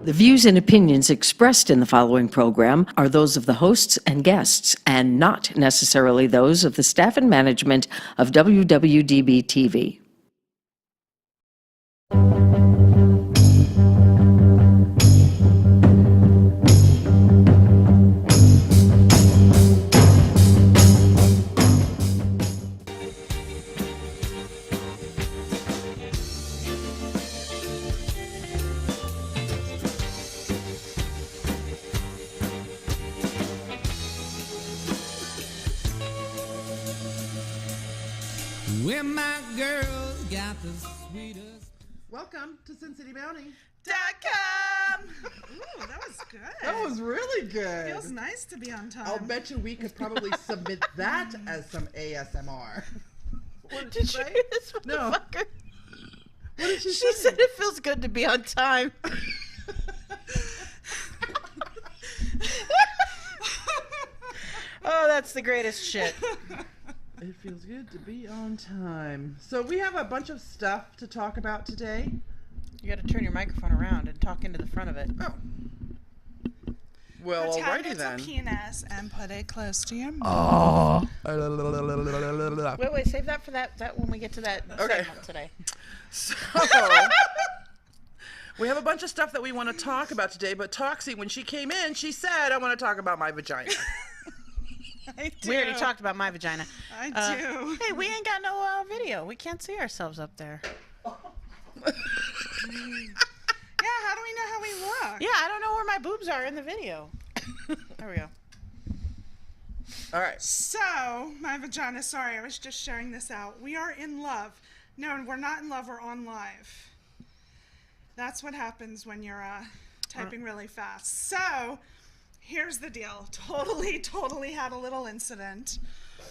The views and opinions expressed in the following program are those of the hosts and guests, and not necessarily those of the staff and management of WWDB-TV. Where my girl got the sweetest. Welcome to SinCityBounty. Ooh, that was good. That was really good. Feels nice to be on time. I'll bet you we could probably submit that as some ASMR. What Did you say? hear this No. motherfucker? What did she She say? said it feels good to be on time. Oh, that's the greatest shit. It feels good to be on time. So we have a bunch of stuff to talk about today. You gotta turn your microphone around and talk into the front of it. Oh. Well, Pretend alrighty it's then. a penis and put it close to your Oh. mouth. Wait, save that for that when we get to that Okay. segment today. So, we have a bunch of stuff that we want to talk about today, but Toxi, when she came in, she said, I want to talk about my vagina. I do. We already talked about my vagina. I do. Hey, we ain't got no video. We can't see ourselves up there. Yeah, how do we know how we look? Yeah, I don't know where my boobs are in the video. There we go. All right. So, my vagina, sorry, I was just sharing this out. We are in love. No, we're not in love, we're on live. That's what happens when you're typing really fast. So, here's the deal. Totally had a little incident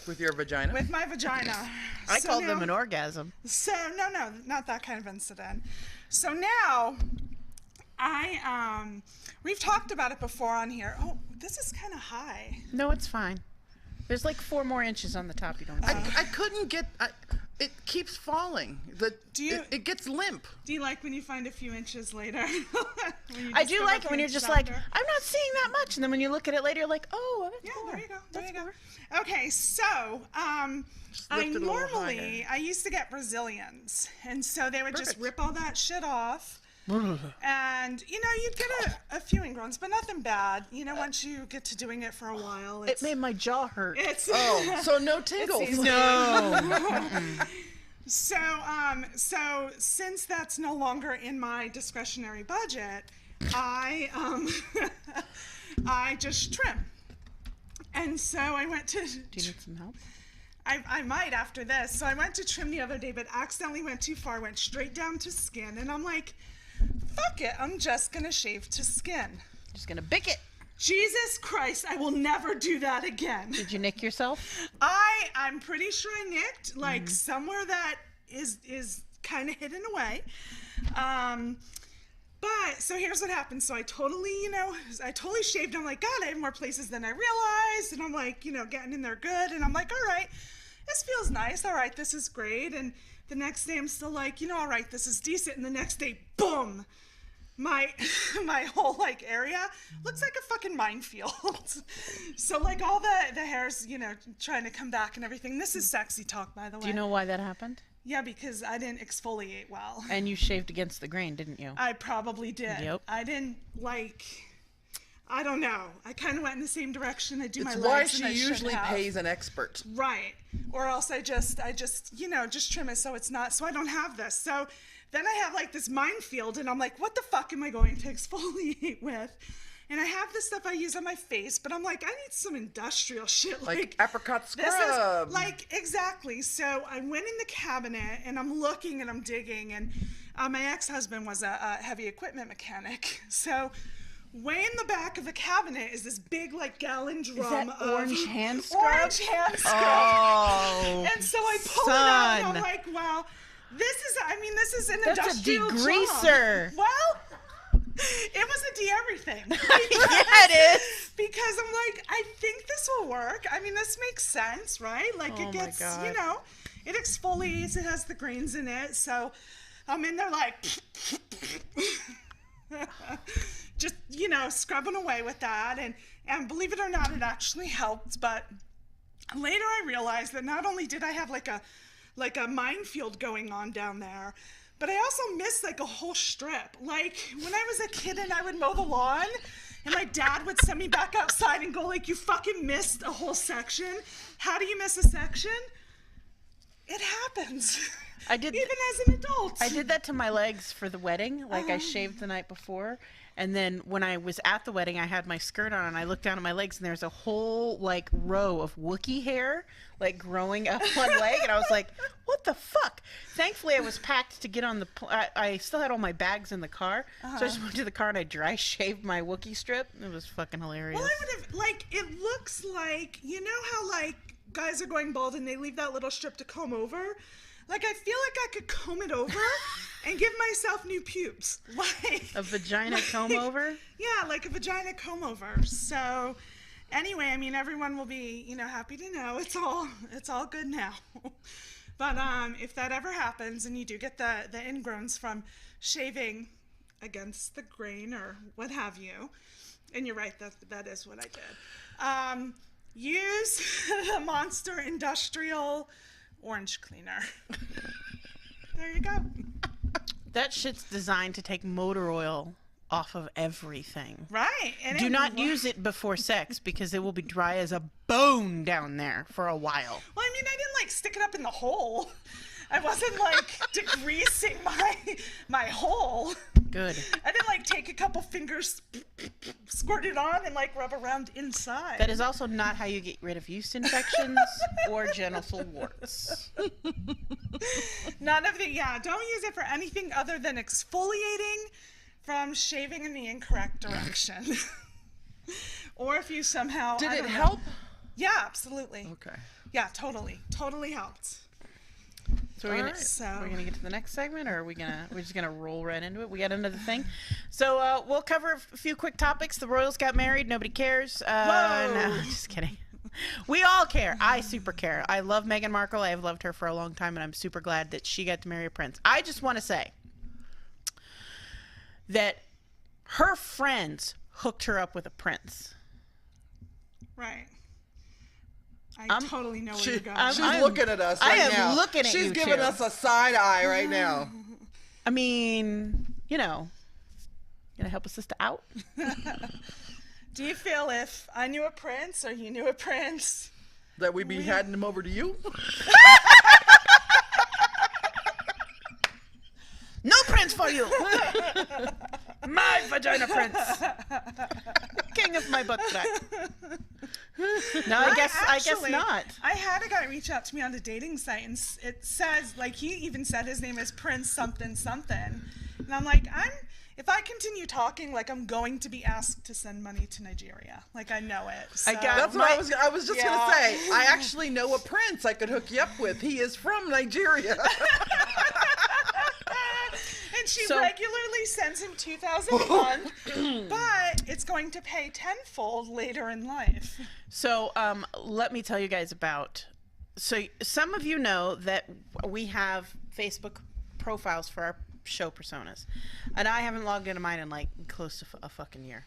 With your vagina? with my vagina. I So called now- them an orgasm. So, no, not that kind of incident. So now, we've talked about it before on here. Oh, this is kind of high. No, it's fine. There's like 4 more inches on the top you don't see. I couldn't get... it keeps falling. It gets limp. Do you like when you find a few inches later? I do like it when you're just like, I'm not seeing that much. And then when you look at it later, you're like, oh, that's Yeah, more. there you go. There That's you go. more. Okay, so I lift it a little I used to get Brazilians, and so they would just Perfect. rip all that shit off. And you'd get a few ingrowns, but nothing bad. Once you get to doing it for a while, It made my jaw hurt. it's Oh, so no tingles. easy. No. So since that's no longer in my discretionary budget, I I just trim. And so I went to. Do you need some help? I might after this. So I went to trim the other day, but accidentally went too far. Went straight down to skin, and I'm like, fuck it. I'm just gonna shave to skin. Just gonna bick it. Jesus Christ, I will never do that again. Did you nick yourself? I'm pretty sure I nicked like somewhere that is kind of hidden away. But so here's what happened. So I totally shaved. I'm like, God, I have more places than I realized. And I'm like, getting in there good. And I'm like, all right, this feels nice. All right, this is great. And the next day I'm still like, all right, this is decent. And the next day, boom, my whole area looks like a fucking minefield. So like all the hairs, trying to come back and everything. This is sexy talk, by the way. Do you know why that happened? Yeah, because I didn't exfoliate well. And you shaved against the grain, didn't you? I probably did. Yep. I didn't I don't know. I kind of went in the same direction. I do my It's legs why and she I should usually have. pays an expert. Right. Or else I just trim it so it's not, so I don't have this. So then I have like this minefield and I'm like, what the fuck am I going to exfoliate with? And I have this stuff I use on my face, but I'm like, I need some industrial shit. Like apricot This scrub. is exactly. So I went in the cabinet and I'm looking and I'm digging, and my ex-husband was a heavy equipment mechanic. So way in the back of the cabinet is this big gallon drum that of orange hand scrub? Orange hand scrub. Oh, And so I pull it out and son. I'm like, wow, this is an That's a industrial degreaser. job. Well, it was a de-everything. yeah, it is. Because I'm like, I think this will work. I mean, this makes sense, right? Like Oh it my gets, God. it exfoliates, it has the grains in it. So I'm in there like, you know, scrubbing away with that, and believe it or not, it actually helped. But later I realized that not only did I have like a minefield going on down there, but I also missed like a whole strip. Like when I was a kid and I would mow the lawn, and my dad would send me back outside and go like, you fucking missed a whole section. How do you miss a section? It happens. I did even as an adult. I did that to my legs for the wedding. Like I shaved the night before, and then when I was at the wedding, I had my skirt on, and I looked down at my legs, and there's a whole like row of Wookiee hair like growing up one leg, and I was like, "What the fuck?" Thankfully, I was packed to get on the. I still had all my bags in the car, so I just went to the car and I dry shaved my Wookiee strip. It was fucking hilarious. Well, I would have like. It looks like, you know how like guys are going bald and they leave that little strip to comb over. Like, I feel like I could comb it over and give myself new pubes. Like a vagina comb over? Yeah, like a vagina comb over. So, anyway, I mean, everyone will be, you know, happy to know it's all good now. But if that ever happens and you do get the ingrowns from shaving against the grain or what have you, and you're right, that is what I did. Use the Monster Industrial Orange Cleaner. There you go. That shit's designed to take motor oil off of everything. Right. And do not use it before sex because it will be dry as a bone down there for a while. Well, I mean, I didn't like stick it up in the hole. I wasn't like degreasing my hole. Good. I didn't like take a couple fingers, squirt it on, and like rub around inside. That is also not how you get rid of yeast infections or genital warts. None of the, yeah, don't use it for anything other than exfoliating from shaving in the incorrect direction. Or if you somehow... Did it help? Yeah, absolutely. Okay. Yeah, totally. Totally helped. So we're gonna get to the next segment, or we're just gonna roll right into it. We got another thing, so we'll cover a few quick topics. The royals got married. Nobody cares. No, just kidding. We all care. I super care. I love Meghan Markle. I have loved her for a long time, and I'm super glad that she got to marry a prince. I just want to say that her friends hooked her up with a prince. Right. I totally know where you're going. She's looking at us right now. I am looking at you She's giving us a side eye right now. I mean, you know, gonna help a sister out. Do you feel if I knew a prince or you knew a prince that we'd be handing him over to you? No prince for you. My vagina prince. King of my butt crack. No, I guess not. I had a guy reach out to me on the dating site, and it says, like, he even said his name is Prince something something, and I'm like, if I continue talking, like, I'm going to be asked to send money to Nigeria. Like, I know it. So. That's what I was just gonna say. I actually know a prince I could hook you up with. He is from Nigeria. And she regularly sends him $2,000 a month, but it's going to pay tenfold later in life. So let me tell you guys about. So some of you know that we have Facebook profiles for our show personas, and I haven't logged into mine in like close to a fucking year.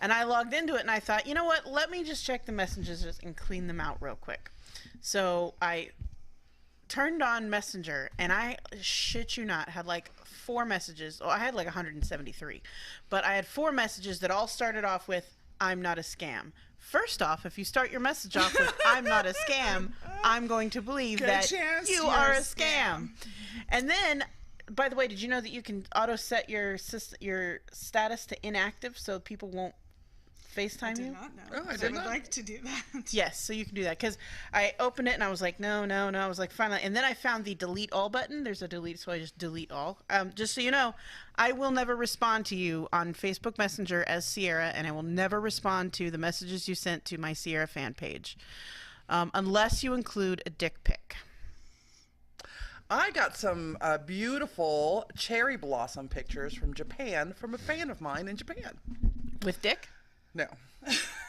And I logged into it, and I thought, you know what? Let me just check the messages and clean them out real quick. So I turned on Messenger, and I shit you not had like 4 messages. Oh, I had like 173, but I had 4 messages that all started off with "I'm not a scam." First off, if you start your message off with "I'm not a scam," I'm going to believe that you are a scam. And then, by the way, did you know that you can auto set your status to inactive so people won't FaceTime you? I did not know. Oh, I I did would not. like to do that. Yes, so you can do that, because I opened it and I was like, no. I was like, finally, and then I found the delete all button. There's a delete, so I just delete all. Just so you know, I will never respond to you on Facebook Messenger as Sierra, and I will never respond to the messages you sent to my Sierra fan page, unless you include a dick pic. I got some beautiful cherry blossom pictures from Japan from a fan of mine in Japan. With dick? No.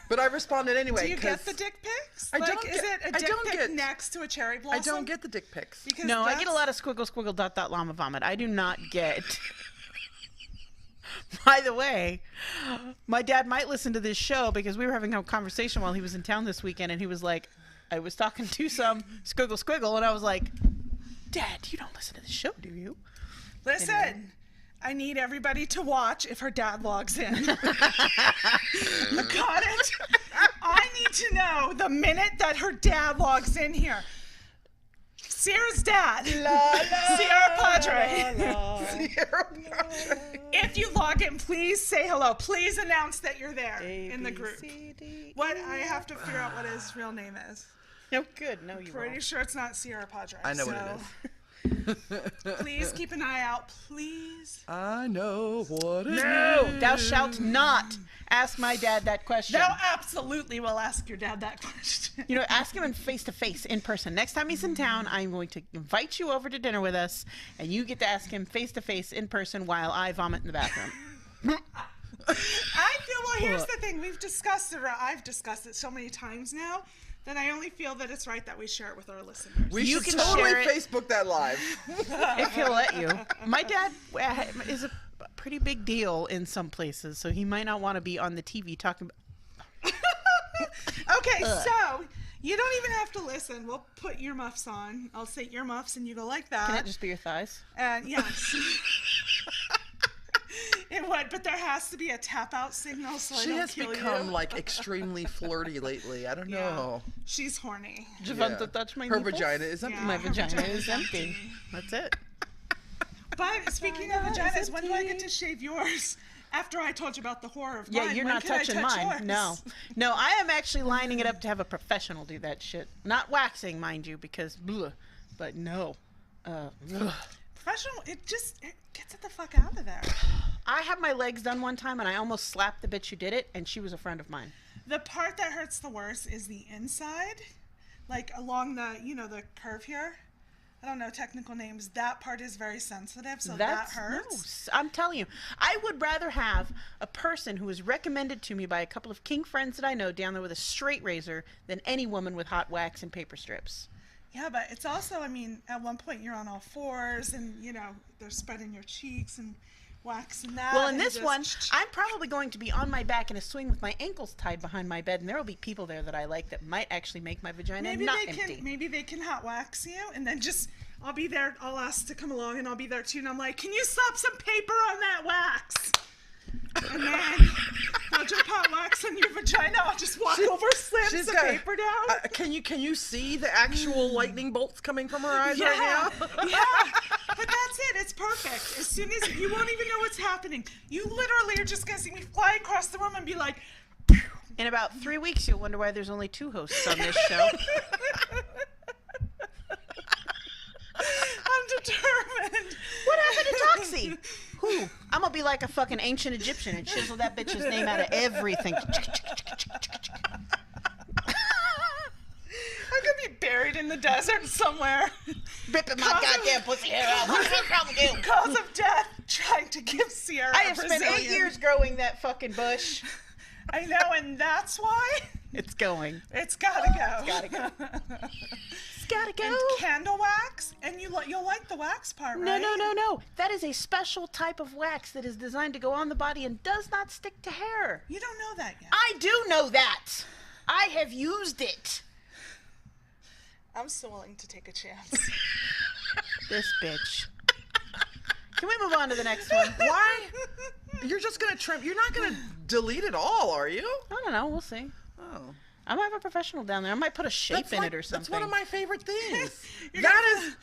But I responded anyway. Do you get the dick pics? I Like, don't is get- it a I dick don't pic get- next to a cherry blossom? I don't get the dick pics. Because No, I get a that's- lot of squiggle, squiggle, dot, dot, llama vomit. I do not get By the way, my dad might listen to this show because we were having a conversation while he was in town this weekend, and he was like, I was talking to some squiggle, and I was like, Dad, you don't listen to the show, do you? Listen, I need everybody to watch if her dad logs in. You got it? I need to know the minute that her dad logs in here. Sierra's dad, Sierra Padre. Sierra Padre. If you log in, please say hello. Please announce that you're there in the group. What? I have to figure out what his real name is. No, good. No, you Pretty won't. sure it's not Sierra Padre. I know what it is. Please keep an eye out, please. I know what it is. No, thou shalt not ask my dad that question. Thou absolutely will ask your dad that question. You know, ask him face to face, in person. Next time he's in town, I'm going to invite you over to dinner with us, and you get to ask him face to face, in person, while I vomit in the bathroom. I feel, well, here's the thing. I've discussed it so many times now that I only feel that it's right that we share it with our listeners. We You should can totally share it. Facebook that live. If he'll let you. My dad is a pretty big deal in some places, so he might not want to be on the TV talking about... Okay, so you don't even have to listen. We'll put earmuffs on. I'll say earmuffs and you go like that. Can it just be your thighs? And yes. It would, but there has to be a tap out signal so I She don't has kill become you. like extremely flirty lately. I don't Yeah. know. She's horny. Do you want to touch my Her nipples? vagina is empty. Yeah. My Her vagina vagina is is empty. empty. That's it. But speaking of vaginas, when do I get to shave yours? After I told you about the horror of mine, Yeah, you're when not can I touching touch mine. yours? No, I am actually lining it up to have a professional do that shit. Not waxing, mind you, because bleh, but no. Ugh. Professional, it gets it the fuck out of there. I had my legs done one time, and I almost slapped the bitch who did it, and she was a friend of mine. The part that hurts the worst is the inside, like along the, the curve here. I don't know technical names. That part is very sensitive, so that hurts. No, I'm telling you, I would rather have a person who was recommended to me by a couple of king friends that I know down there with a straight razor than any woman with hot wax and paper strips. Yeah, but it's also, at one point you're on all fours and, they're spreading your cheeks and waxing that. Well, in and this just- one, I'm probably going to be on my back in a swing with my ankles tied behind my bed, and there will be people there that I like that might actually make my vagina not empty. Maybe they can hot wax you, and then I'll be there. I'll ask to come along, and I'll be there too. And I'm like, can you slap some paper on that wax? And then I'll drip hot wax on your vagina. I'll just walk over, slam She's some got- paper down. Can you see the actual lightning bolts coming from her eyes right now? Yeah, but that's it. It's perfect. As soon as you won't even know what's happening. You literally are just gonna see me fly across the room and be like, In about 3 weeks, you'll wonder why there's only 2 hosts on this show. I'm determined. What happened to Toxi? Who? I'm gonna be like a fucking ancient Egyptian and chisel that bitch's name out of everything. I'm gonna be buried in the desert somewhere. Ripping my goddamn pussy hair out. What's wrong with you? Cause of death, trying to give Sierra I a have spent 8 Brazilian. years growing that fucking bush. I know, and that's why It's going. it's gotta go. Gotta go. It's gotta go. And candle wax, and you'll like the wax part, No, right? no. That is a special type of wax that is designed to go on the body and does not stick to hair. You don't know that yet. I do know that. I have used it. I'm still willing to take a chance. This bitch. Can we move on to the next one? Why? You're just gonna trim. You're not gonna delete it all, are you? I don't know. We'll see. Oh. I might have a professional down there. I might put a shape in it or something. That's one of my favorite things. You're That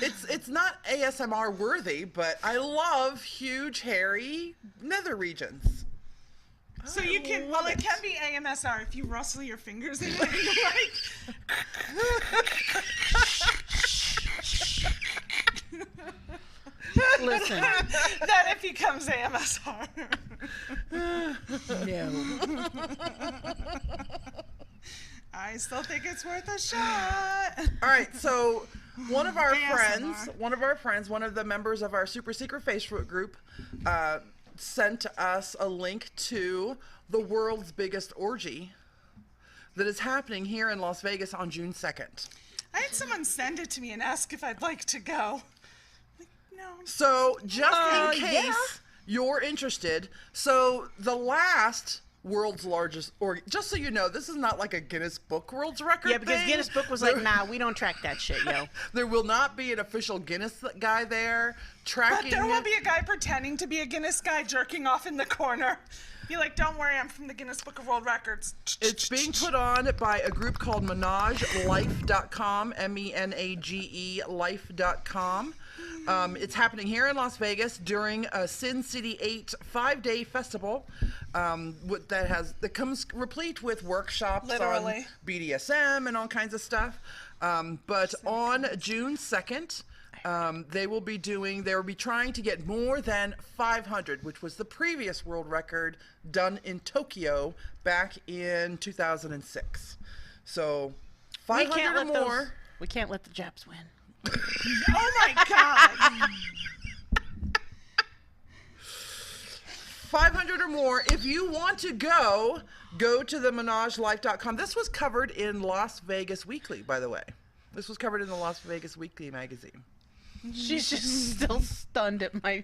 is, it's not ASMR worthy, but I love huge, hairy nether regions. So you can, well, it can be AMSR if you rustle your fingers in it and you're like, Listen. then it becomes AMSR. No. I still think it's worth a shot. All right, so one of our ASMR. friends, one of the members of our super secret Facebook group, sent us a link to the world's biggest orgy that is happening here in Las Vegas on June 2nd. I had someone send it to me and ask if I'd like to go. Like, no. So just in case you're interested. So the last world's largest orgy, just so you know, this is not like a Guinness Book World's Record Yeah, because thing. Guinness Book was like, nah, we don't track that shit, yo. There will not be an official Guinness guy there But tracking there will it. be a guy pretending to be a Guinness guy jerking off in the corner. Be like, don't worry, I'm from the Guinness Book of World Records. It's being put on by a group called menagelife.com, MENAGE life.com. It's happening here in Las Vegas during a Sin City 8 5-day festival that comes replete with workshops Literally. on BDSM and all kinds of stuff. But on June 2nd, they will be trying to get more than 500, which was the previous world record done in Tokyo back in 2006. So 500 or more. We can't let the Japs win. Oh my God. 500 or more. If you want to go to the menagelife.com. This was covered in Las Vegas Weekly, by the way. This was covered in the Las Vegas Weekly magazine. She's just still stunned at my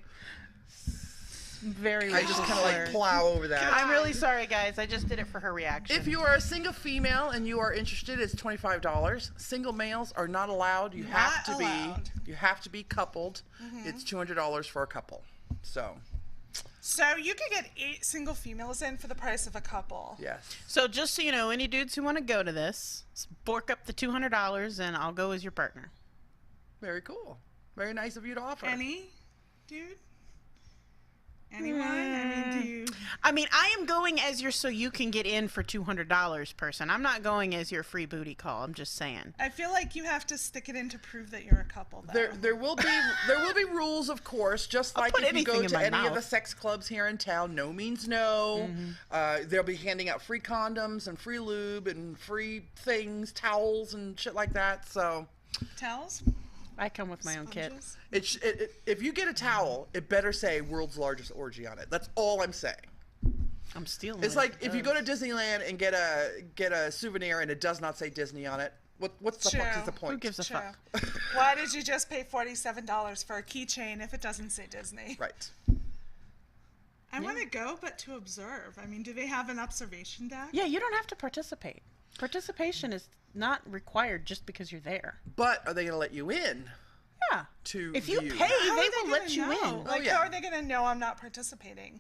very I just kind of like plow over that. I'm really sorry, guys. I just did it for her reaction. If you are a single female and you are interested, it's $25. Single males are not allowed. You have to be coupled. It's $200 for a couple. So You could get 8 single females in for the price of a couple. yes. So just so you know, any dudes who want to go to this, fork up the $200 and I'll go as your partner. Very cool. Very nice of you to offer. Any dude? Anyone? I mean, do you? I mean, I am going as your so you can get in for $200 person. I'm not going as your free booty call. I'm just saying. I feel like you have to stick it in to prove that you're a couple, though. There will be rules, of course, just like put if you go anything in to my any of the mouth. sex clubs here in town. No means no. They'll be handing out free condoms and free lube and free things, towels and shit like that. So Towels? I come with my own kit. Sponges? if you get a towel, it better say "World's Largest Orgy" on it. That's all I'm saying. I'm stealing. It's it like it if you go does. to Disneyland and get a souvenir and it does not say Disney on it. What's the fuck True. is the point? Who gives a True. fuck? Why did you just pay $47 for a keychain if it doesn't say Disney? Right. I want to go, but to observe. I mean, do they have an observation deck? Yeah, you don't have to participate. Participation is not required just because you're there. But are they going to let you in? Yeah. To If you view? pay, How they are will gonna let you know? in. Like, yeah. how are they going to know I'm not participating?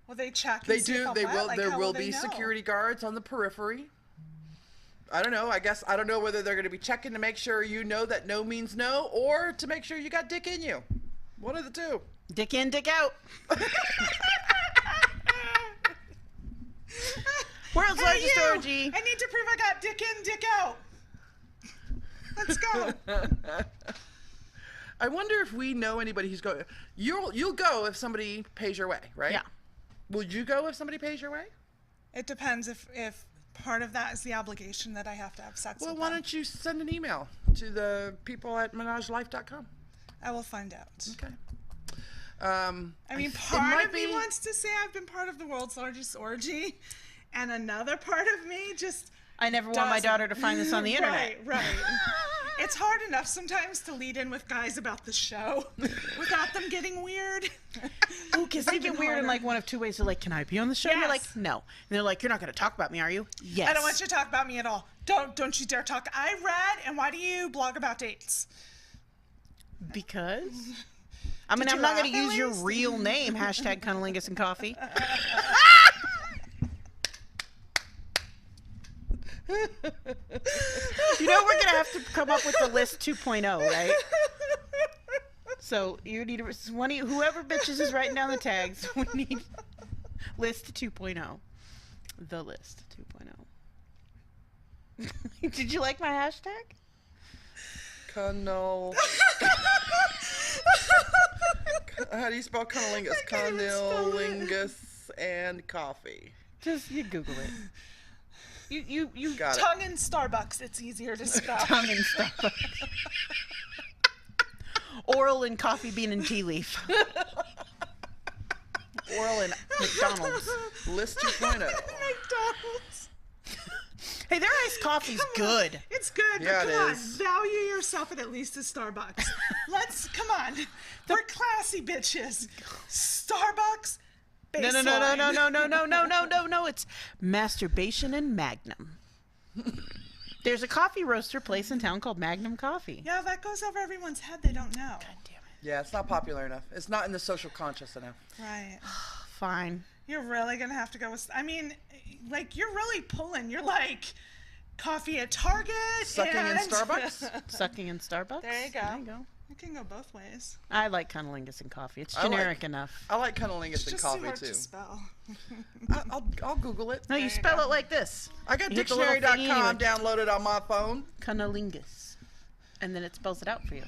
Will they check? They and see do. if I'm They wet? will. Like, There how will they be know? security guards on the periphery. I don't know. I don't know whether they're going to be checking to make sure you know that no means no, or to make sure you got dick in you. One of the two. Dick in, dick out. World's Hey, largest you! orgy. I need to prove I got dick in, dick out. Let's go. I wonder if we know anybody who's going. You'll go if somebody pays your way, right? Yeah. Will you go if somebody pays your way? It depends if part of that is the obligation that I have to have sex Well, with why them. don't you send an email to the people at menagelife.com? I will find out. Okay. I mean, it part might of me be- wants to say I've been part of the world's largest orgy, and another part of me just I never want my doesn't. daughter to find this on the internet. Right. It's hard enough sometimes to lead in with guys about the show without them getting weird. Ooh, because they get weird in like one of two ways. They're like, "Can I be on the show?" And you're like, Yes. "No." And they're like, "You're not going to talk about me, are you?" Yes. I don't want you to talk about me at all. Don't you dare talk. I read, and why do you blog about dates? Because. I mean, Did I'm you not going laugh to at use your least? real name. Hashtag Cunnilingus and Coffee. You know we're gonna have to come up with the list 2.0, right? So you need whoever bitches is writing down the tags. We need list 2.0. The list 2.0. Did you like my hashtag? Cunnel. How do you spell cunnilingus? can't even spell it. Cunnilingus and coffee. Just you Google it. You Got it. Tongue in Starbucks. It's easier to spell. tongue and stuff. Oral and coffee bean and tea leaf. Oral and McDonald's. List 2.0. McDonald's. Hey, their iced coffee's good. It's good, but Yeah, it come on. is. Value yourself at least a Starbucks. Come on. We're classy bitches. Starbucks, No. It's masturbation and Magnum. There's a coffee roaster place in town called Magnum Coffee. Yeah, that goes over everyone's head. They don't know. God damn it. Yeah, it's not popular enough. It's not in the social conscious enough. Right. Fine. You're really going to have to go with... I mean, like, you're really pulling. You're like coffee at Target. Sucking in and... Starbucks? Sucking in Starbucks? There you go. There you go. It can go both ways. I like cunnilingus and coffee. It's I like- generic enough. I like cunnilingus It's and just coffee too hard too. to spell. I'll Google it. No, you spell it like this. I got You hit the little thingy and you dictionary.com would- downloaded on my phone. Cunnilingus. And then it spells it out for you.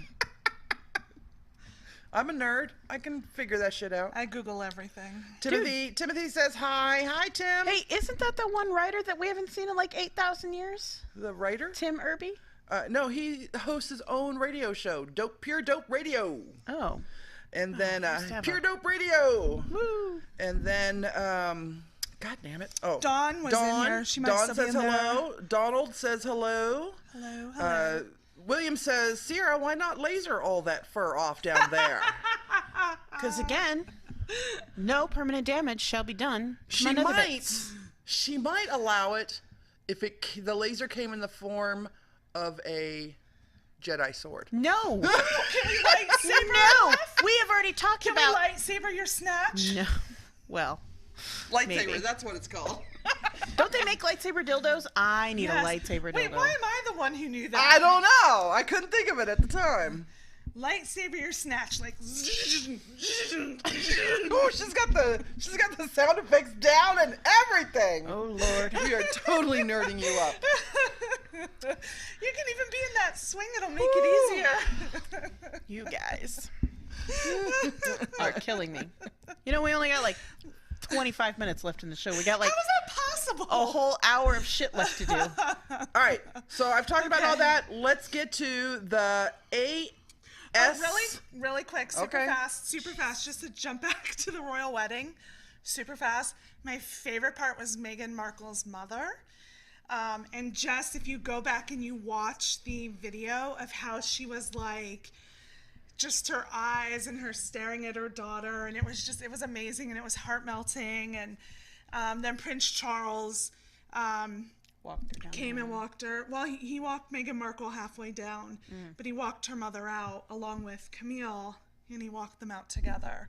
I'm a nerd. I can figure that shit out. I Google everything. Timothy says hi. Hi, Tim. Hey, isn't that the one writer that we haven't seen in like 8,000 years? The writer? Tim Irby? No, he hosts his own radio show, Pure Dope Radio. Oh. And then used to have Pure a- Dope Radio. Woo. And then, God damn it. Oh, Dawn was in here. She might Dawn still be says in there. hello. Donald says hello. Hello. William says, Sierra, why not laser all that fur off down there? Because again, no permanent damage shall be done. She None of the might. bits. She might allow it if the laser came in the form of a Jedi sword. No. Can we lightsaber? No. We have already talked Can about. we lightsaber your snatch? No. Well, Lightsaber, Maybe. that's what it's called. don't they make lightsaber dildos? I need Yes. a lightsaber dildo. Wait, why am I the one who knew that? I don't know. I couldn't think of it at the time. Lightsaber your snatch, like. Oh, she's got the sound effects down and everything. Oh Lord. We are totally nerding you up. You can even be in that swing. It'll make it easier. You guys are killing me. You know, we only got like 25 minutes left in the show. We got like How is that possible? a whole hour of shit left to do. All right. So I've talked about all that. Let's get to the AS. Really quick, super Okay. fast, just to jump back to the royal wedding, super fast. My favorite part was Meghan Markle's mother. And just if you go back and you watch the video of how she was like, just her eyes and her staring at her daughter, and it was amazing, and it was heart melting. And then Prince Charles Walked her down. came and walked her. Well, he walked Meghan Markle halfway down, but he walked her mother out along with Camille, and he walked them out together.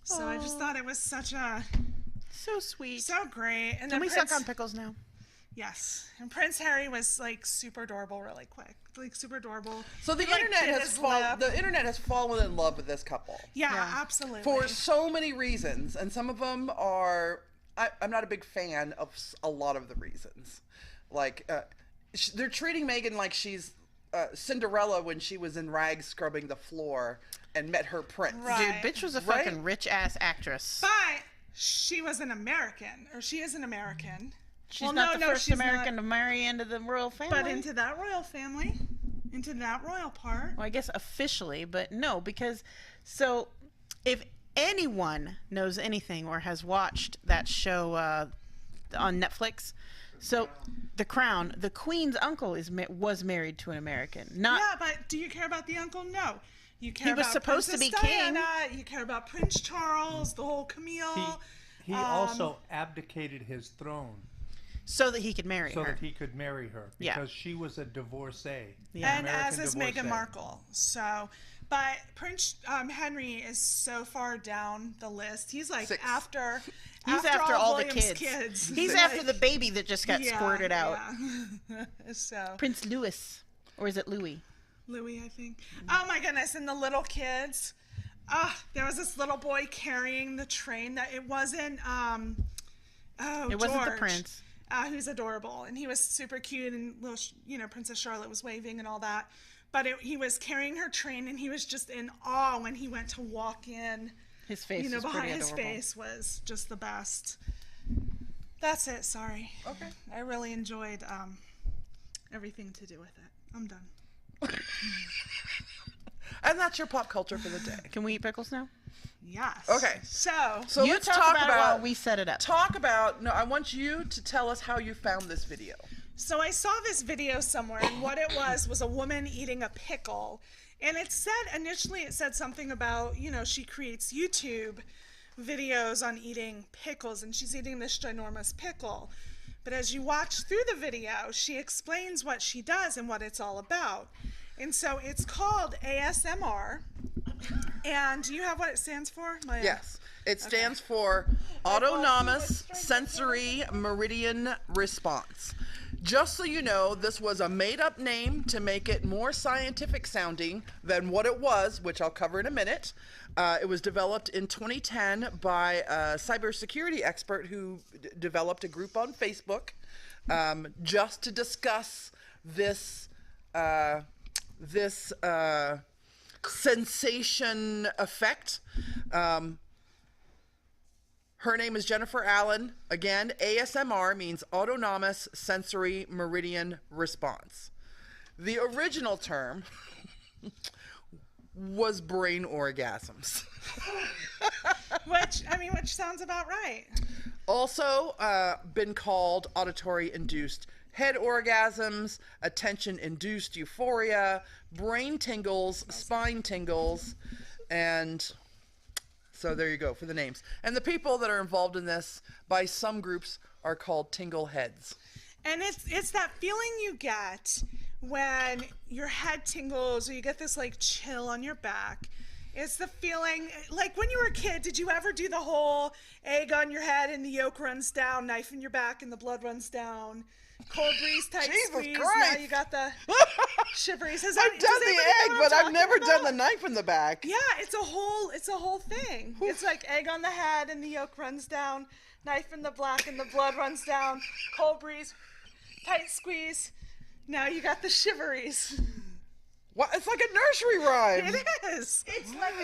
So I just thought it was So sweet. so great. And Can then we Prince, suck on pickles now? Yes, and Prince Harry was like super adorable, really quick, like super adorable. So the He, like, internet bit has his lip. the internet has fallen in love with this couple Yeah, absolutely. for so many reasons, and some of them are. I'm not a big fan of a lot of the reasons. Like they're treating Meghan like she's Cinderella when she was in rags scrubbing the floor and met her prince. Right. Dude, bitch was a Right? fucking rich ass actress. But she was an American, or she is an American. She's not the first she's American not, to marry into the royal family. but into that royal family, into that royal part. Well, I guess officially, but no, because so if anyone knows anything or has watched that show on Netflix, so The Crown, the Queen's uncle was married to an American. Not Yeah, but do you care about the uncle? No. You care He about was supposed to Princess be king. Diana, you care about Prince Charles, the whole Camille. He also abdicated his throne so that he could marry so her. that he could marry her Yeah. because she was a divorcee. Yeah. And American as is divorcee. Meghan Markle. So, but Prince Henry is so far down the list. He's like Six. after He's after all the William's kids. kids. He's Like, after the baby that just got yeah, squirted out. Yeah. So Prince Louis, or is it Louis? Louis, I think. Oh my goodness! And the little kids. There was this little boy carrying the train that it wasn't. It wasn't the George, prince. Who's adorable, and he was super cute, and little, Princess Charlotte was waving and all that. But he was carrying her train, and he was just in awe when he went to walk in. His face was behind pretty his adorable. face was just the best. That's it. Sorry. Okay. I really enjoyed everything to do with it. I'm done. And that's your pop culture for the day. Can we eat pickles now? Yes. Okay. So You You let's talk, talk about, it about while we set it up. No, I want you to tell us how you found this video. So I saw this video somewhere, and what it was a woman eating a pickle. And it said, initially it said something about, she creates YouTube videos on eating pickles, and she's eating this ginormous pickle. But as you watch through the video, she explains what she does and what it's all about. And so it's called ASMR. And do you have what it stands for, Maya? Yes. It stands for Autonomous Sensory Meridian Response. Just so you know, this was a made-up name to make it more scientific sounding than what it was, which I'll cover in a minute. It was developed in 2010 by a cybersecurity expert who developed a group on Facebook just to discuss this sensation effect. Her name is Jennifer Allen. Again, ASMR means Autonomous Sensory Meridian Response. The original term was brain orgasms. Which sounds about right. Also been called auditory-induced head orgasms, attention-induced euphoria, brain tingles, spine tingles, and so there you go for the names. And the people that are involved in this by some groups are called tingle heads. And it's that feeling you get when your head tingles or you get this like chill on your back. It's the feeling, like when you were a kid, did you ever do the whole egg on your head and the yolk runs down, knife in your back and the blood runs down, cold breeze, tight squeeze, now you got the shiveries. I've done the egg, but I've never done the knife in the back. Yeah, it's a whole thing. It's like egg on the head and the yolk runs down, knife in the black and the blood runs down, cold breeze, tight squeeze, now you got the shiveries. What? It's like a nursery rhyme. It is. It's like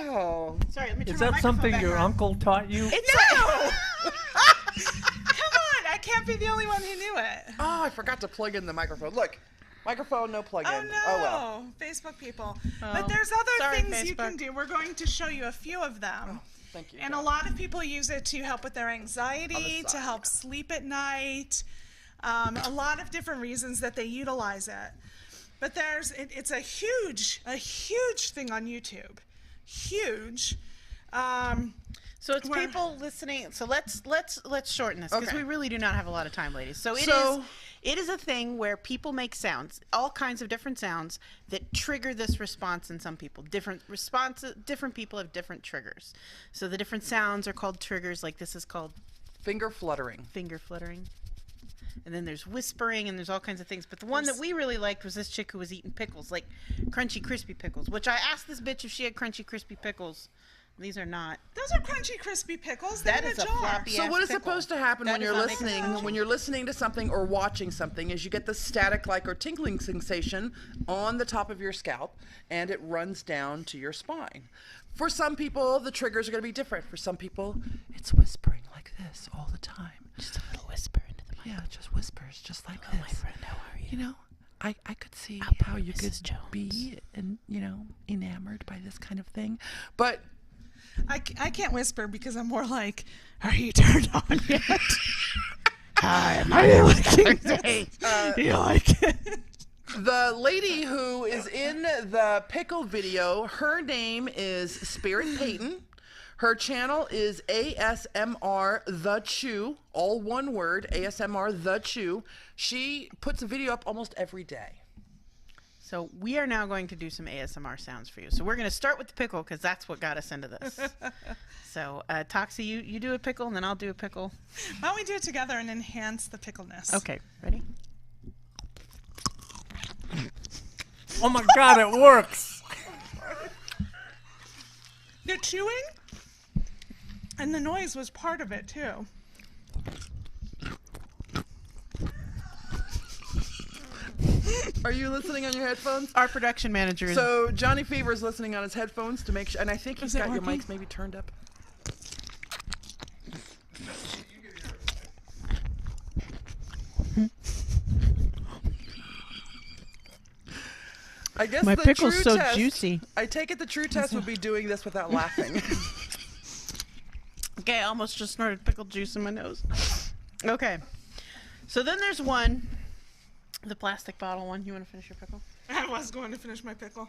Sorry, let me turn Is my that microphone something back your on. uncle taught you? No! Come on, I can't be the only one who knew it. Oh, I forgot to plug in the microphone. Look, microphone, no plug in. Oh no, Oh well. Facebook people. But there's other Sorry, things you can Facebook. do. We're going to show you a few of them. Thank you. And a lot of people use it to help with their anxiety, to help sleep at night. A lot of different reasons that they utilize it. But it's a huge thing on YouTube. Huge. So it's people listening. So let's shorten this because Okay. we really do not have a lot of time, ladies. So it is a thing where people make sounds, all kinds of different sounds that trigger this response in some people. Different responses, different people have different triggers. So the different sounds are called triggers. Like this is called Finger fluttering. finger fluttering. And then there's whispering and there's all kinds of things. But the one that we really liked was this chick who was eating pickles, like crunchy, crispy pickles, which I asked this bitch if she had crunchy, crispy pickles. These are not. Those are crunchy, crispy pickles. They're That in is a a jar. floppy So ass what is pickle. supposed to happen That when does you're not make listening? sense. When you're listening to something or watching something, is you get the static-like or tingling sensation on the top of your scalp, and it runs down to your spine. For some people, the triggers are going to be different. For some people, it's whispering like this all the time. Just a little whisper into the mic. Yeah, just whispers, just like Hello, this. my friend. How are you? You know, I could see I'll be how you could Mrs. Jones. be, enamored by this kind of thing, but. I can't whisper because I'm more like, are you turned on yet? Hi, Are you liking this? You like it? The lady who is in the pickle video, her name is Spirit Peyton. Her channel is ASMR The Chew, all one word, ASMR The Chew. She puts a video up almost every day. So we are now going to do some ASMR sounds for you. So we're going to start with the pickle because that's what got us into this. So Toxi, you do a pickle and then I'll do a pickle. Why don't we do it together and enhance the pickleness? Okay, ready? Oh my God, it works. The chewing and the noise was part of it too. Are you listening on your headphones? Our production manager is... So Johnny Fever is listening on his headphones to make sure, and I think he's Is it got your working? mics maybe turned up. I guess My the pickle's true so test, juicy. I take it the true test would be doing this without laughing. Okay, I almost just snorted pickle juice in my nose. Okay. So then there's one, the plastic bottle one. You want to finish your pickle? I was going to finish my pickle.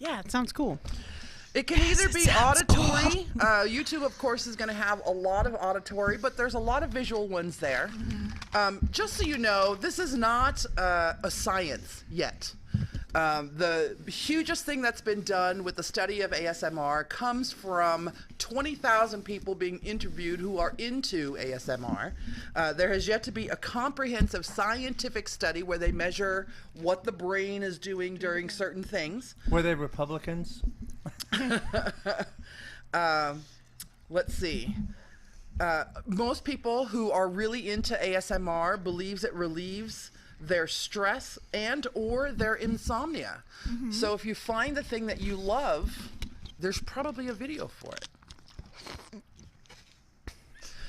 Yeah, it sounds cool. It can either be auditory. YouTube, of course, is going to have a lot of auditory, but there's a lot of visual ones there. Just so you know, this is not a science yet. The hugest thing that's been done with the study of ASMR comes from 20,000 people being interviewed who are into ASMR. There has yet to be a comprehensive scientific study where they measure what the brain is doing during certain things. Were they Republicans? Let's see. Most people who are really into ASMR believes it relieves their stress and or their insomnia. So if you find the thing that you love, there's probably a video for it.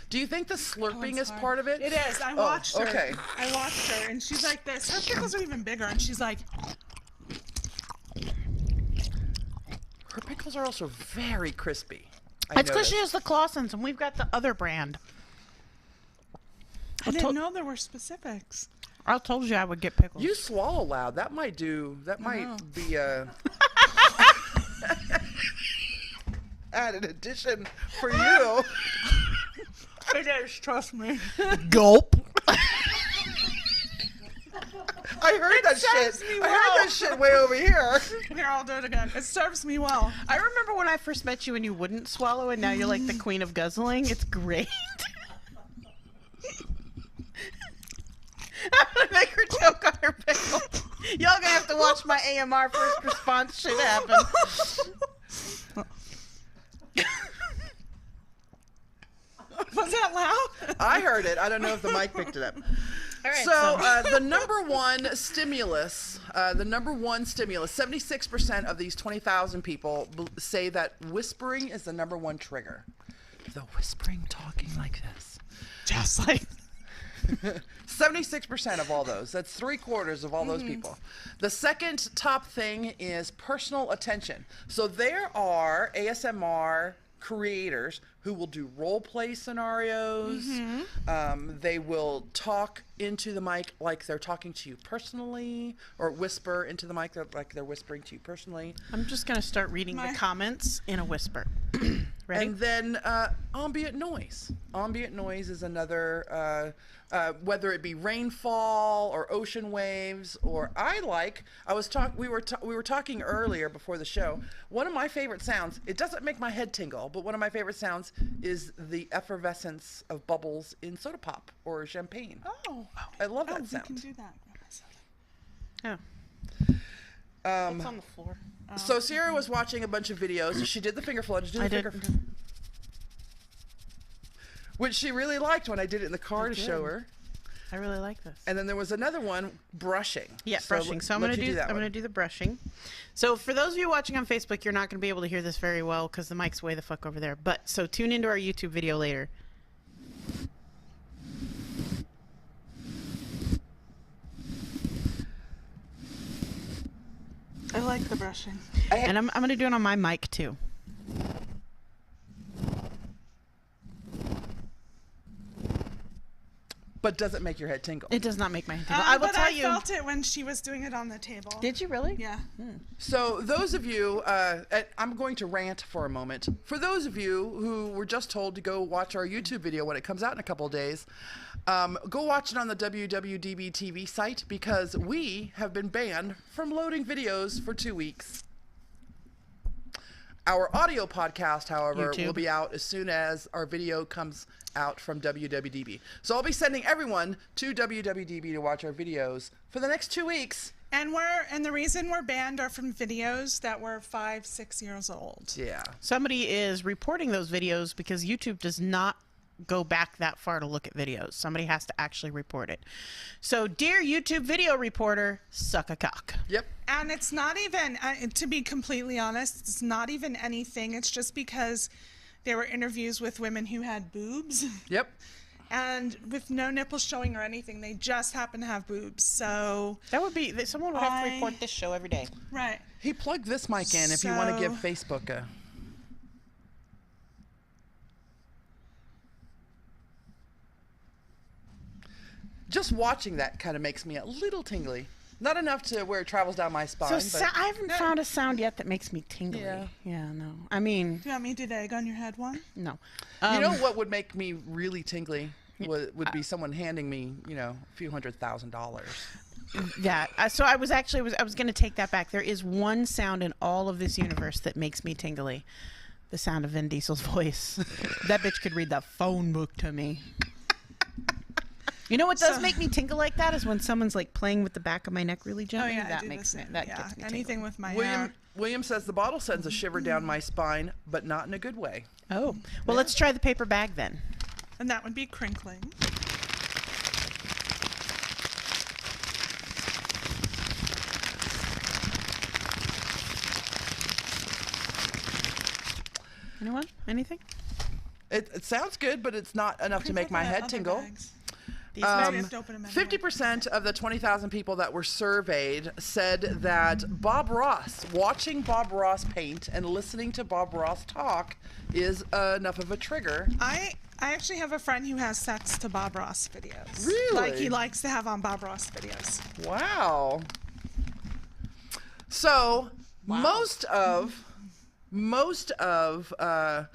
Do you think the slurping is part of it? It is. I watched her. Okay. I watched her, and she's like this. Her pickles are even bigger, and she's like, Her pickles are also very crispy. It's because she has the Clausens, and we've got the other brand. I didn't know there were specifics. I told you I would get pickles. You swallow loud. That might be a added addition for you. It is, trust me. Gulp. I heard that serves shit. me I heard well. that shit way over here. Here, I'll do it again. It serves me well. I remember when I first met you and you wouldn't swallow, and now you're like the queen of guzzling. It's great. I'm gonna make her choke on her pickle. Y'all gonna have to watch my AMR first response shit happen. Was that loud? I heard it. I don't know if the mic picked it up. All right, So the number one stimulus, 76% of these 20,000 people say that whispering is the number one trigger. The whispering, talking like this. Just like 76% of all those. That's 3/4 of all those people. The second top thing is personal attention. So there are ASMR creators who will do role play scenarios. They will talk into the mic like they're talking to you personally, or whisper into the mic like they're whispering to you personally. I'm just gonna start reading the comments in a whisper. Ready? And then ambient noise. Ambient noise is another, whether it be rainfall or ocean waves, or we were talking earlier before the show. One of my favorite sounds, it doesn't make my head tingle, but one of my favorite sounds is the effervescence of bubbles in soda pop or champagne. oh, I love that you sound. can do that. Oh. It's on the floor. So Sierra was watching a bunch of videos. She did the finger flood. I did. Which she really liked when I did it in the car to show her. I really like this. And then there was another one, brushing. Yeah, brushing. So I'm gonna do the brushing. So for those of you watching on Facebook, you're not gonna be able to hear this very well because the mic's way the fuck over there. But so tune into our YouTube video later. I like the brushing. And I'm gonna do it on my mic too. But does it make your head tingle? It does not make my head tingle. I will but tell I you. felt it when she was doing it on the table. Did you really? Yeah. So those of you, I'm going to rant for a moment. For those of you who were just told to go watch our YouTube video when it comes out in a couple of days, go watch it on the WWDBTV site because we have been banned from loading videos for 2 weeks. Our audio podcast, however, YouTube. will be out as soon as our video comes out from WWDB. So I'll be sending everyone to WWDB to watch our videos for the next 2 weeks. And the reason we're banned are from videos that were 5-6 years old. Yeah. Somebody is reporting those videos because YouTube does not go back that far to look at videos. Somebody has to actually report it. So, dear YouTube video reporter, suck a cock. Yep. And it's not even, to be completely honest, it's not even anything. It's just because there were interviews with women who had boobs. Yep. And with no nipples showing or anything, they just happen to have boobs. So That would be, someone would have to report this show every day. right. He plugged this mic in if you want to give So- Facebook a... Just watching that kind of makes me a little tingly. Not enough to where it travels down my spine. So I haven't found a sound yet that makes me tingly. Yeah. No. I mean, Do you want me to do the egg on your head one? no. You know what would make me really tingly? Would be someone handing me, a few $100,000. Yeah. So I was going to take that back. There is one sound in all of this universe that makes me tingly. The sound of Vin Diesel's voice. That bitch could read the phone book to me. You know what does make me tingle like that is when someone's like playing with the back of my neck really gently. I That do makes the me same. that Yeah, gets me anything tingling. with my hair. William says the bottle sends a shiver down my spine, but not in a good way. Oh. Well, let's try the paper bag then. And that would be crinkling. Anyone? Anything? It sounds good, but it's not enough to make my head tingle. These We have to open them anyway. 50% of the 20,000 people that were surveyed said that watching Bob Ross paint and listening to Bob Ross talk is enough of a trigger. I actually have a friend who has sex to Bob Ross videos. Really? Like he likes to have on Bob Ross videos. Wow. So most of the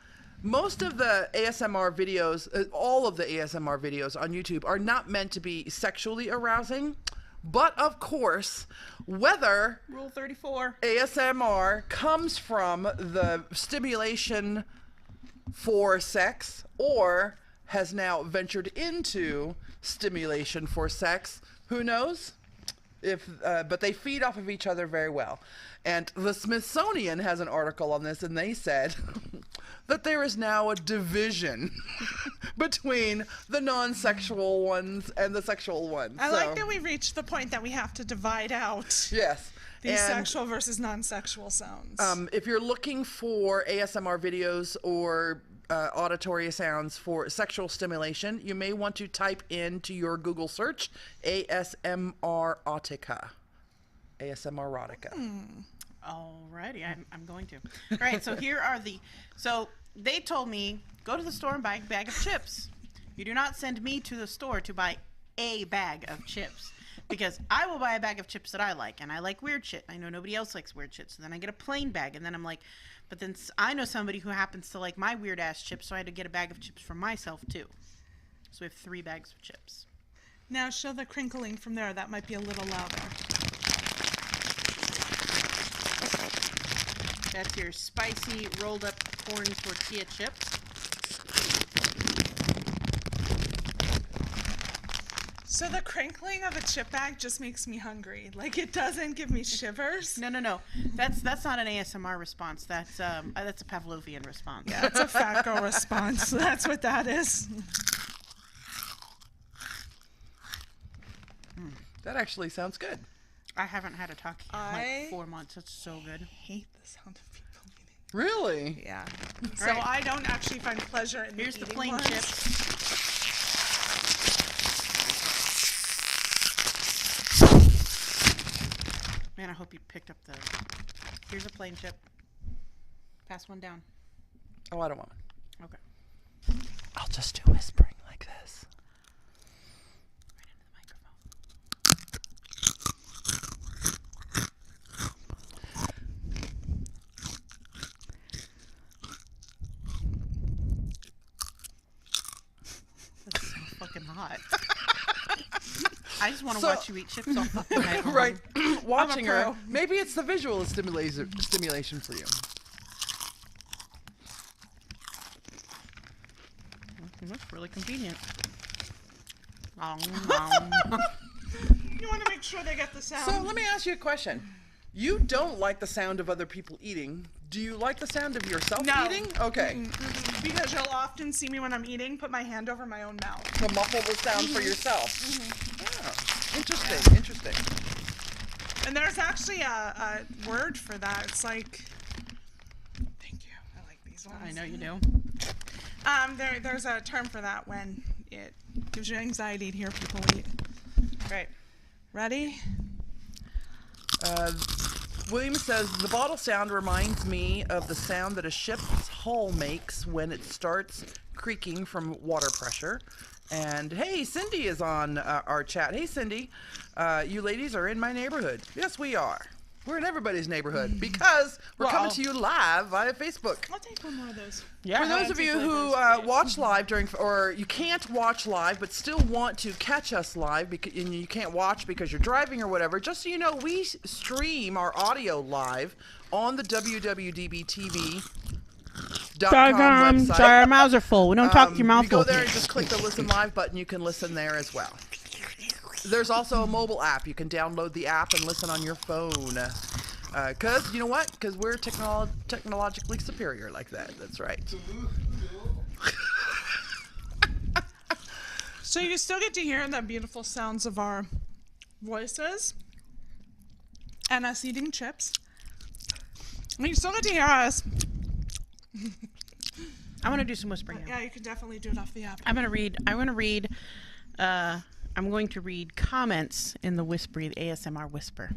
ASMR videos, all of the ASMR videos on YouTube are not meant to be sexually arousing, but of course, whether Rule 34. ASMR comes from the stimulation for sex or has now ventured into stimulation for sex, who knows? But they feed off of each other very well. And the Smithsonian has an article on this, and they said that there is now a division between the non-sexual ones and the sexual ones. I like that we reached the point that we have to divide out Yes. these And, sexual versus non-sexual sounds. if you're looking for ASMR videos or auditory sounds for sexual stimulation, you may want to type into your Google search ASMR Erotica. ASMR Erotica. Alrighty, I'm going to. All right, so here are so they told me, go to the store and buy a bag of chips. You do not send me to the store to buy a bag of chips. Because I will buy a bag of chips that I like, and I like weird shit. I know nobody else likes weird shit, so then I get a plain bag, and then I'm like, but then I know somebody who happens to like my weird ass chips, so I had to get a bag of chips for myself too. So we have 3 bags of chips. Now show the crinkling from there. That might be a little louder. That's your spicy rolled up corn tortilla chips. So the crinkling of a chip bag just makes me hungry. Like it doesn't give me shivers. No. That's not an ASMR response. That's a Pavlovian response. That's a fat girl response. That's what that is. That actually sounds good. I haven't had a Toxi in I- like 4 months. It's so good. Hate the sound of people eating. Really? Yeah. So Right. I don't actually find pleasure in Here's the eating plain ones. chips. Man, I hope you picked up here's a plain chip. Pass one down. Oh, I don't want one. Okay. I'll just do whispering like this. Right into the microphone. That's so fucking hot. I just want to watch you eat chips all fucking night long. Right. Watching her. pro. Maybe it's the visual stimulation for you. That's really convenient. You want to make sure they get the sound. So let me ask you a question. You don't like the sound of other people eating. Do you like the sound of yourself No. eating? Okay. Because you'll often see me when I'm eating, put my hand over my own mouth. To muffle the sound for yourself. Oh, interesting. And there's actually a word for that. It's like, thank you. I like these ones. I know you do. There's a term for that when it gives you anxiety to hear people eat. Right. Ready? William says, the bottle sound reminds me of the sound that a ship's hull makes when it starts creaking from water pressure. And hey, Cindy is on our chat. Hey, Cindy, you ladies are in my neighborhood. Yes, we are. We're in everybody's neighborhood because we're coming to you live via Facebook. I'll take one more of those. Yeah. For those of you who watch live or you can't watch live but still want to catch us live and you can't watch because you're driving or whatever, just so you know, we stream our audio live on the WWDBTV. website. Sorry, our mouths are full. We don't talk to your mouth You go full. there and just click the listen live button. You can listen there as well. There's also a mobile app. You can download the app and listen on your phone. Because, you know what? Because we're technologically superior like that. That's right. So you still get to hear the beautiful sounds of our voices and us eating chips. You still get to hear us. I want to do some whispering now. Yeah, you can definitely do it off the app. I'm going to read comments in the ASMR whisper.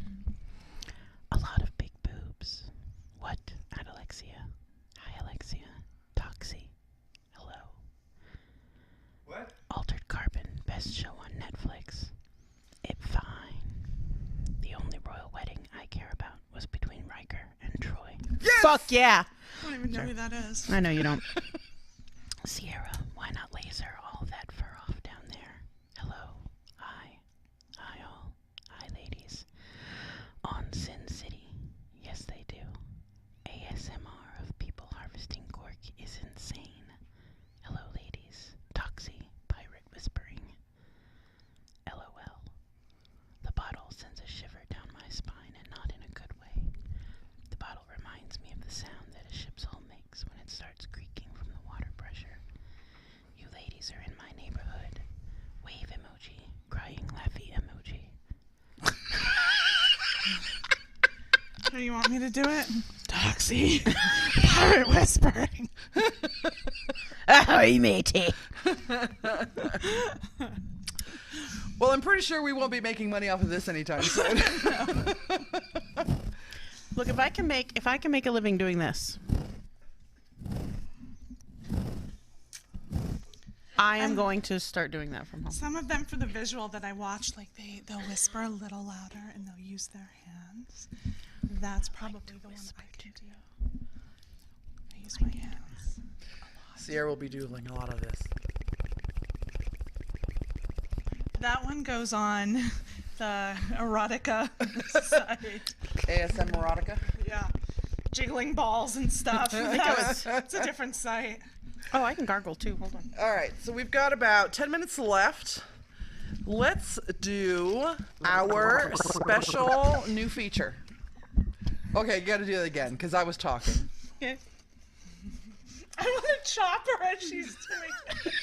A lot of big boobs. What? At Elexia. Hi, Elexia. Toxi. Hello. What? Altered Carbon. Best show on Netflix. It fine. The only royal wedding I care about was between Riker and Troy. Yes! Fuck yeah! I don't even know who that is. I know you don't. Sierra, why not laser all that fur off down there? Hello. Hi. Hi all. Hi ladies. On Sin City. Yes they do. ASMR of people harvesting cork is insane. Hello ladies. Toxi. Pirate whispering. LOL. The bottle sends a shiver down my spine and not in a good way. The bottle reminds me of the sound that a ship's hull makes when it starts creaking from the water pressure. You ladies are in my neighborhood. Wave emoji. Crying laughy emoji. Do you want me to do it? Toxi. Pirate whispering. Ahoy, matey. Well, I'm pretty sure we won't be making money off of this anytime soon. Look, if I can make a living doing this, I am going to start doing that from home. Some of them for the visual that I watch, like they'll whisper a little louder and they'll use their hands. That's probably the one I can do. I use my hands. Sierra will be doing a lot of this. That one goes on the erotica site. ASM erotica. Yeah. Jiggling balls and stuff. It's a different site. Oh, I can gargle too. Hold on. All right, so we've got about 10 minutes left. Let's do our special new feature. Okay, you got to do it again because I was talking. I want to chop her as she's doing it.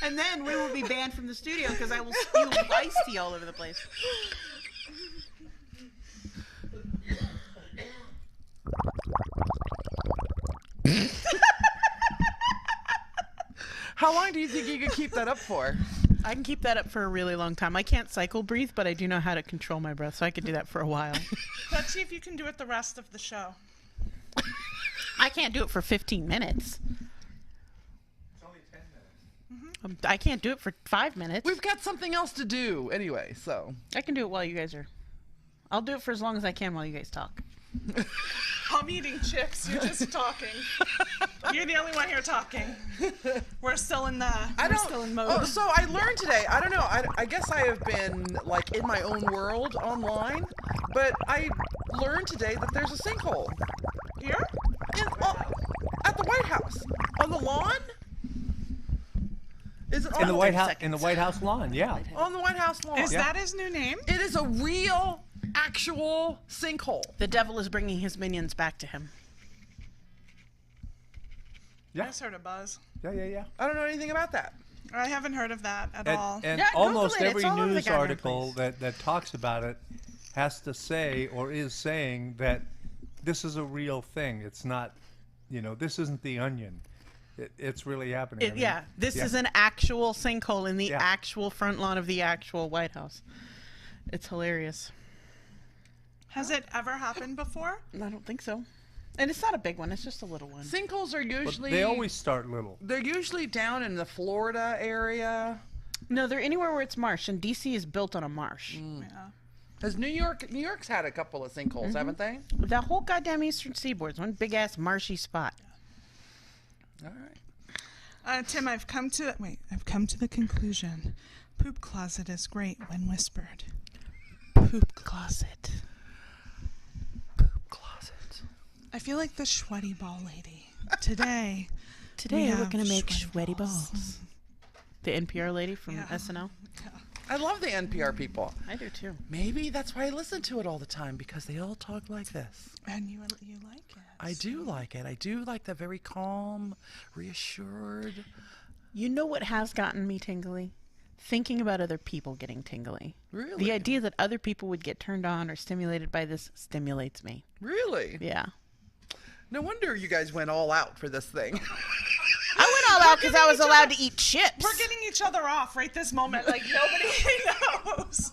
And then we will be banned from the studio because I will spew iced tea all over the place. How long do you think you could keep that up for? I can keep that up for a really long time. I can't cycle breathe, but I do know how to control my breath, so I could do that for a while. Let's see if you can do it the rest of the show. I can't do it for 15 minutes. It's only 10 minutes. I can't do it for 5 minutes. We've got something else to do anyway, so. I can do it while you guys are... I'll do it for as long as I can while you guys talk. I'm eating chips. You're just talking. You're the only one here talking. We're still in mode. Oh, so I learned today. I don't know. I guess I have been like in my own world online, but I learned today that there's a sinkhole Here? at the White House on the lawn. Is it on In the White House lawn, yeah. On the White House lawn. Is that his new name? It is a real, actual sinkhole. The devil is bringing his minions back to him. I just heard a buzz. Yeah. I don't know anything about that. I haven't heard of that at all. And Yeah, Google almost it. It's every all over the news goddamn article place. that talks about it has to say or is saying that this is a real thing. It's not, this isn't the Onion. It's really happening. This is an actual sinkhole in the Yeah. actual front lawn of the actual White House. It's hilarious. Has it ever happened before? I don't think so. And it's not a big one. It's just a little one. Sinkholes are But usually they always start little. they're usually down in the Florida area. No, they're anywhere where it's marsh, and DC is built on a marsh. Yeah. Has New York's had a couple of sinkholes, haven't they? The whole goddamn Eastern Seaboard's one big ass marshy spot. All right. Tim, I've come to the conclusion. Poop closet is great when whispered. Poop closet. Closet. I feel like the sweaty ball lady. Today Today we're have gonna make sweaty sweaty balls. balls. The NPR lady from Yeah. SNL. I love the NPR people. I do too. Maybe that's why I listen to it all the time, because they all talk like this. And you like it. I do like it. I do like the very calm, reassured. You know what has gotten me tingly? Thinking about other people getting tingly. Really? The idea that other people would get turned on or stimulated by this stimulates me. Really? Yeah. No wonder you guys went all out for this thing. I went all out because I was allowed to eat chips. We're getting each other off right this moment, like nobody knows.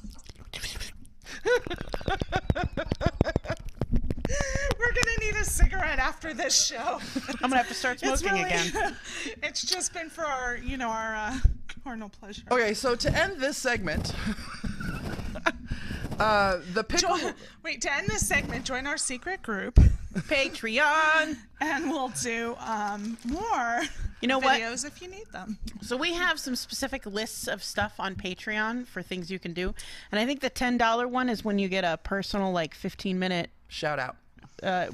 We're gonna need a cigarette after this show. I'm gonna have to start smoking again. It's just been for our, our carnal pleasure. Okay, so to end this segment, the pickle. Wait, to end this segment, join our secret group, Patreon. and we'll do more. You know what? videos if you need them. So we have some specific lists of stuff on Patreon for things you can do, and I think the $10 one is when you get a personal 15-minute. Shout out.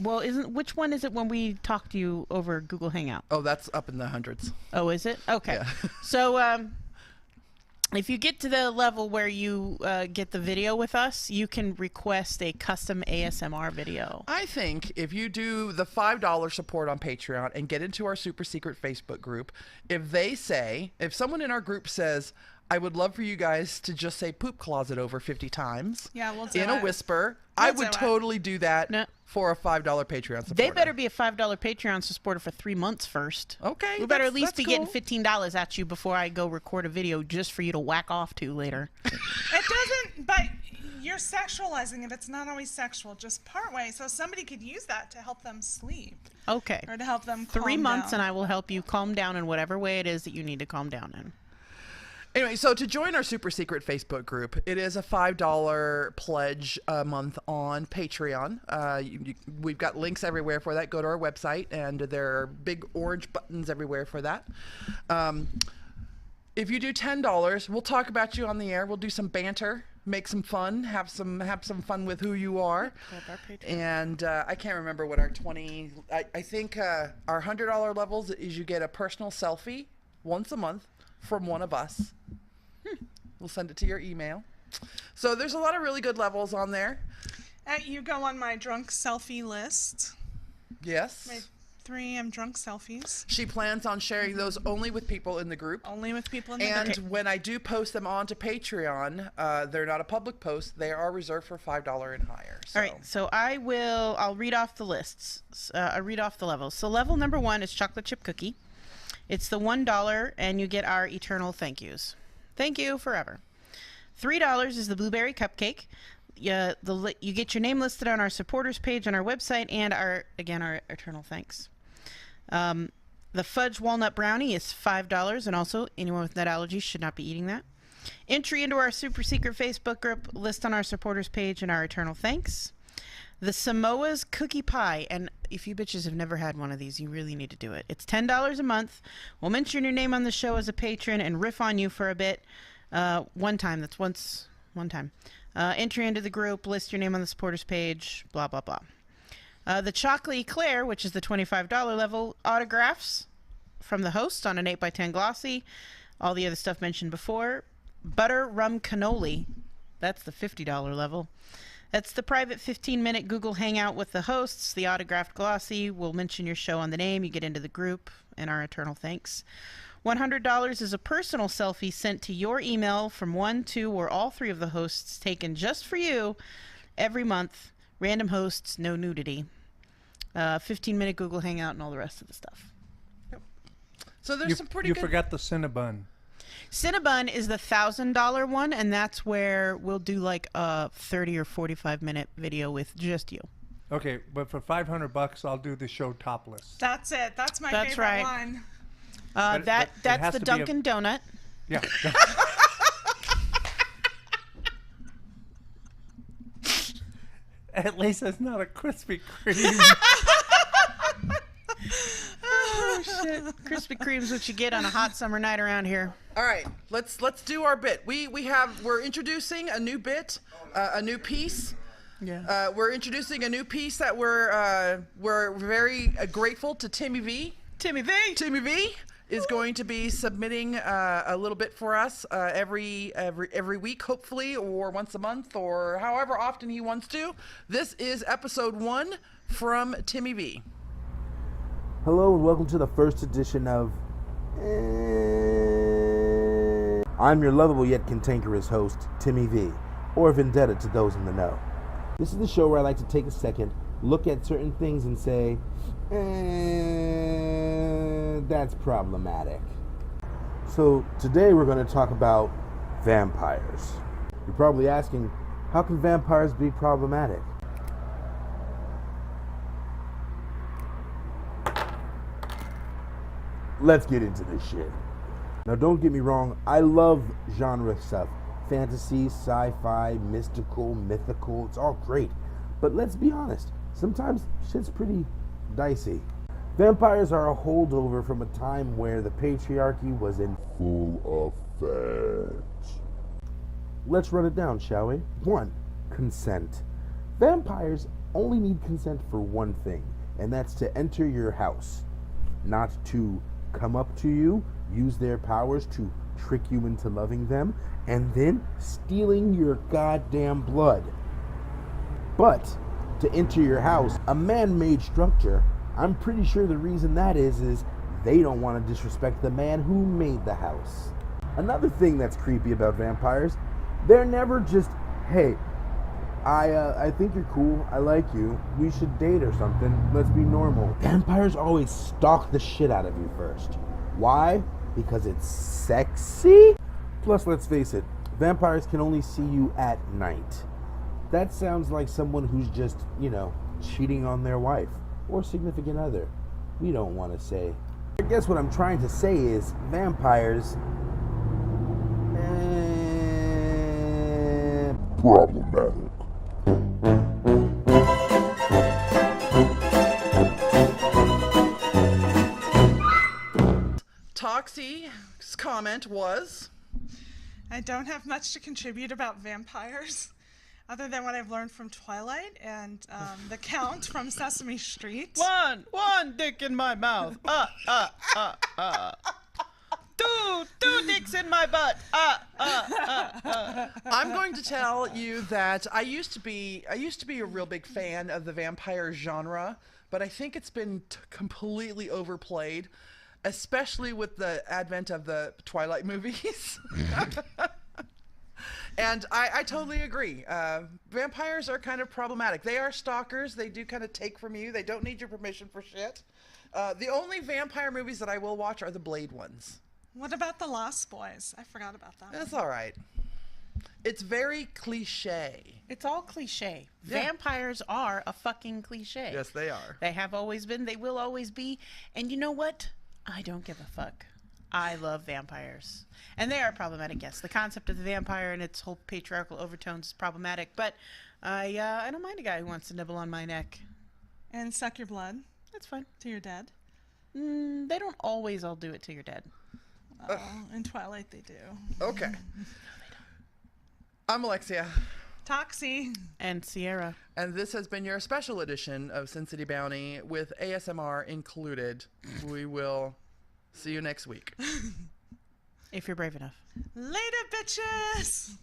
Which one is it when we talk to you over Google Hangout? Oh, that's up in the hundreds. Oh, is it? Okay. Yeah. So if you get to the level where you get the video with us, you can request a custom ASMR video. I think if you do the $5 support on Patreon and get into our super secret Facebook group, if someone in our group says, I would love for you guys to just say poop closet over 50 times Yeah, we'll do in it. a whisper, I We'll would do it. totally do that No. for a $5 Patreon supporter. They better be a $5 Patreon supporter for 3 months first. Okay. We better at least that's be cool. getting $15 at you before I go record a video just for you to whack off to later. It doesn't, but you're sexualizing it. It's not always sexual, just part way. So somebody could use that to help them sleep Okay. or to help them 3 months down. and I will help you calm down in whatever way it is that you need to calm down in. Anyway, so to join our super secret Facebook group, it is a $5 pledge a month on Patreon. We've got links everywhere for that. Go to our website, and there are big orange buttons everywhere for that. If you do $10, we'll talk about you on the air. We'll do some banter, make some fun, have some fun with who you are. And I can't remember what our I think our $100 levels is you get a personal selfie once a month from one of us. We'll send it to your email. So there's a lot of really good levels on there. You go on my drunk selfie list. Yes. My 3 drunk selfies. She plans on sharing those only with people in the group. Only with people in the And group. when I do post them onto Patreon, they're not a public post. They are reserved for $5 and higher. So. All right, so I'll read off the lists. I read off the levels. So level number 1 is chocolate chip cookie. It's the $1, and you get our eternal thank yous. Thank you forever. $3 is the blueberry cupcake. You get your name listed on our supporters page on our website, and our eternal thanks. The fudge walnut brownie is $5, and also anyone with nut allergies should not be eating that. Entry into our super secret Facebook group, list on our supporters page, and our eternal thanks. The Samoa's cookie pie, and if you bitches have never had one of these, you really need to do it. It's $10 a month. We'll mention your name on the show as a patron and riff on you for a bit. One time. That's one time. Entry into the group, list your name on the supporters page, blah, blah, blah. The Chocolate Eclair, which is the $25 level, autographs from the host on an 8x10 glossy. All the other stuff mentioned before. Butter rum cannoli. That's the $50 level. That's the private 15-minute Google Hangout with the hosts, the autographed glossy. We'll mention your show on the name. You get into the group, and our eternal thanks. $100 is a personal selfie sent to your email from 1, 2, or all 3 of the hosts, taken just for you every month. Random hosts, no nudity. 15-minute Google Hangout and all the rest of the stuff. So there's some pretty You good. forgot the Cinnabon. Cinnabon is the $1,000 one, and that's where we'll do like a 30 or 45-minute video with just you. Okay, but for $500, I'll do the show topless. That's it. That's my That's favorite right. one. But it has That's the to be a- Dunkin' Donut. Yeah. At least it's not a Krispy Kreme. Oh shit! Krispy Kreme's what you get on a hot summer night around here. All right, let's do our bit. We're introducing a new bit, a new piece. Yeah. We're introducing a new piece that we're very grateful to TimmyV. TimmyV is going to be submitting a little bit for us every week, hopefully, or once a month, or however often he wants to. This is episode 1 from TimmyV. Hello and welcome to the first edition of I'm your lovable yet cantankerous host, TimmyV, or Vendetta to those in the know. This is the show where I like to take a second, look at certain things and say, that's problematic. So today we're going to talk about vampires. You're probably asking, how can vampires be problematic? Let's get into this shit. Now don't get me wrong, I love genre stuff. Fantasy, sci-fi, mystical, mythical, it's all great. But let's be honest, sometimes shit's pretty dicey. Vampires are a holdover from a time where the patriarchy was in full effect. Let's run it down, shall we? 1. Consent. Vampires only need consent for one thing, and that's to enter your house. Not to come up to you, use their powers to trick you into loving them, and then stealing your goddamn blood. But to enter your house, a man-made structure, I'm pretty sure the reason that is they don't want to disrespect the man who made the house. Another thing that's creepy about vampires, they're never just, hey, I think you're cool, I like you, we should date or something, let's be normal. Vampires always stalk the shit out of you first. Why? Because it's sexy? Plus, let's face it, vampires can only see you at night. That sounds like someone who's just, cheating on their wife or significant other. We don't want to say. I guess what I'm trying to say is vampires... problematic. Toxi's comment was, I don't have much to contribute about vampires, other than what I've learned from Twilight and the Count from Sesame Street. One dick in my mouth. Two dicks in my butt. I'm going to tell you that I used to be a real big fan of the vampire genre, but I think it's been completely overplayed, especially with the advent of the Twilight movies. And I totally agree. Vampires are kind of problematic. They are stalkers. They do kind of take from you. They don't need your permission for shit. The only vampire movies that I will watch are the Blade ones. What about The Lost Boys? I forgot about that. That's all right. It's very cliche. It's all cliche. Yeah. Vampires are a fucking cliche. Yes, they are. They have always been. They will always be. And you know what? I don't give a fuck. I love vampires. And they are problematic, yes. The concept of the vampire and its whole patriarchal overtones is problematic, but I don't mind a guy who wants to nibble on my neck. And suck your blood That's fine. to your dead. They don't always all do it till you're dead. Oh, in Twilight they do. Okay. I'm Elexia. Toxi. And Sierra. And this has been your special edition of SinCityBounty with ASMR included. We will see you next week. If you're brave enough. Later, bitches!